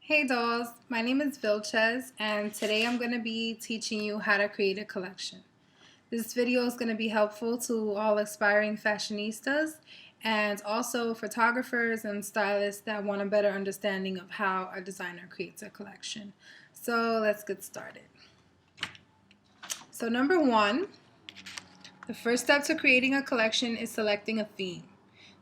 Hey dolls, my name is Vilchez and today I'm going to be teaching you how to create a collection. This video is going to be helpful to all aspiring fashionistas and also photographers and stylists that want a better understanding of how a designer creates a collection. So let's get started. So number one, the first step to creating a collection is selecting a theme.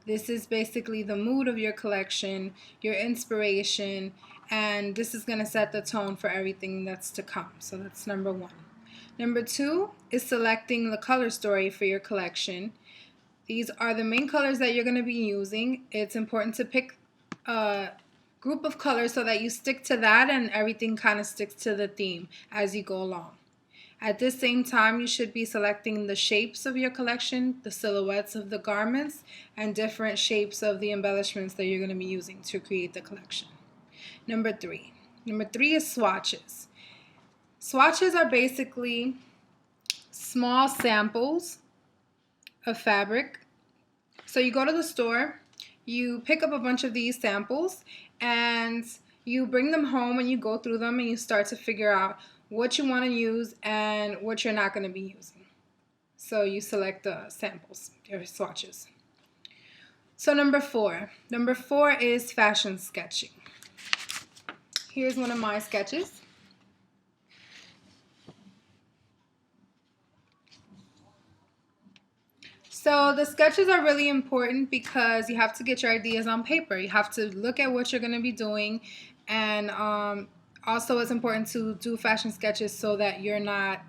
This is basically the mood of your collection, your inspiration, and this is going to set the tone for everything that's to come. So that's number one. Number two is selecting the color story for your collection. These are the main colors that you're going to be using. It's important to pick a group of colors so that you stick to that and everything kind of sticks to the theme as you go along. At this same time, you should be selecting the shapes of your collection, the silhouettes of the garments, and different shapes of the embellishments that you're going to be using to create the collection. Number three is swatches. Swatches are basically small samples of fabric. So you go to the store, you pick up a bunch of these samples, and you bring them home and you go through them and you start to figure out what you want to use and what you're not going to be using. So you select the samples, your swatches. So number four is fashion sketching. Here's one of my sketches. So the sketches are really important because you have to get your ideas on paper. You have to look at what you're going to be doing, and also it's important to do fashion sketches so that you're not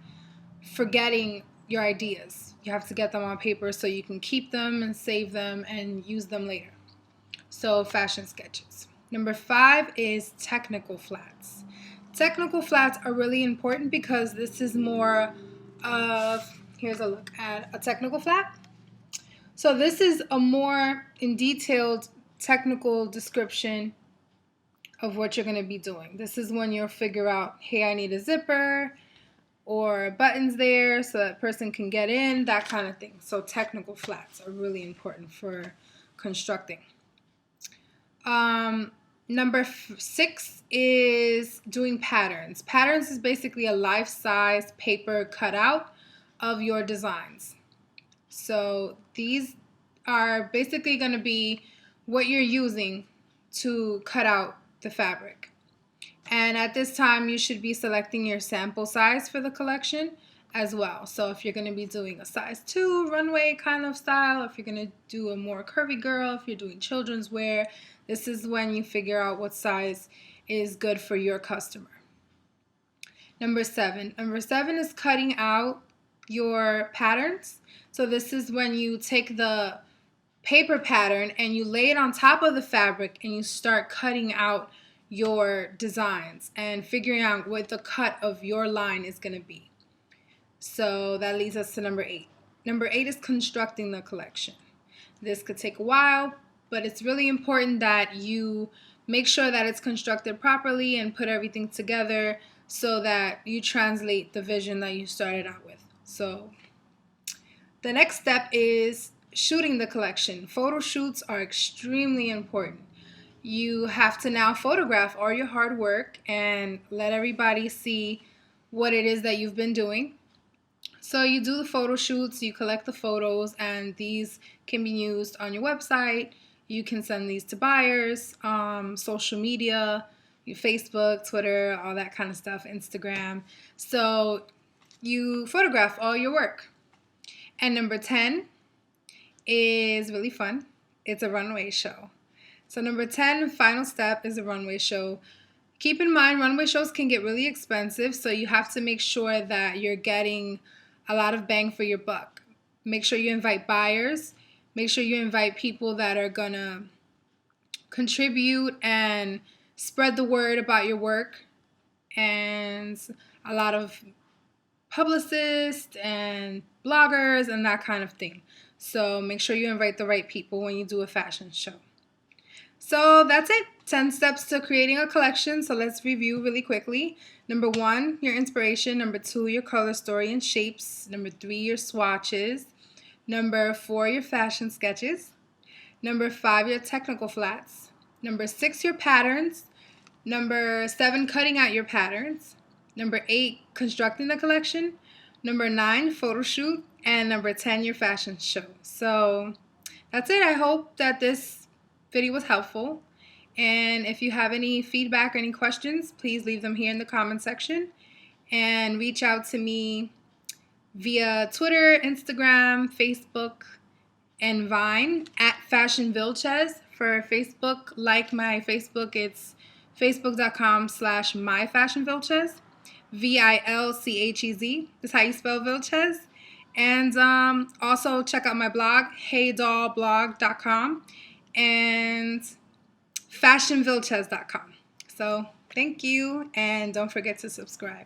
forgetting your ideas. You have to get them on paper so you can keep them and save them and use them later. So fashion sketches. Number five is technical flats. Technical flats are really important because this is more of, here's a look at a technical flat. So this is a more in detailed technical description of what you're going to be doing. This is when you'll figure out, hey, I need a zipper or buttons there so that person can get in, that kind of thing. So technical flats are really important for constructing. Number six is doing patterns. Patterns is basically a life-size paper cutout of your designs. So these are basically going to be what you're using to cut out the fabric. And at this time, you should be selecting your sample size for the collection as well. So if you're going to be doing a size 2 runway kind of style, if you're going to do a more curvy girl, if you're doing children's wear, this is when you figure out what size is good for your customer. Number seven is cutting out your patterns. So this is when you take the paper pattern and you lay it on top of the fabric and you start cutting out your designs and figuring out what the cut of your line is going to be. So that leads us to number eight. Number eight is constructing the collection. This could take a while, but it's really important that you make sure that it's constructed properly and put everything together so that you translate the vision that you started out with. So the next step is shooting the collection. Photo shoots are extremely important. You have to now photograph all your hard work and let everybody see what it is that you've been doing. So you do the photo shoots, you collect the photos, and these can be used on your website. You can send these to buyers, social media, your Facebook, Twitter, all that kind of stuff, Instagram. So you photograph all your work. And number 10 is really fun. It's a runway show. So number 10, final step, is a runway show. Keep in mind, runway shows can get really expensive, so you have to make sure that you're getting a lot of bang for your buck. Make sure you invite buyers. Make sure you invite people that are going to contribute and spread the word about your work, and a lot of publicists and bloggers and that kind of thing. So make sure you invite the right people when you do a fashion show. So that's it. 10 steps to creating a collection. So let's review really quickly. Number 1, your inspiration. Number 2, your color story and shapes. Number 3, your swatches. Number 4, your fashion sketches. Number 5, your technical flats. Number 6, your patterns. Number 7, cutting out your patterns. Number 8, constructing the collection. Number 9, photo shoot. And number 10, your fashion show. So that's it. I hope that this video was helpful. And if you have any feedback or any questions, please leave them here in the comment section. And reach out to me via Twitter, Instagram, Facebook, and Vine at Fashion Vilchez. For Facebook, like my Facebook, it's facebook.com/myfashionvilchez. Vilchez is how you spell Vilchez. And also check out my blog, heydollblog.com, and fashionvilchez.com. So thank you, and don't forget to subscribe.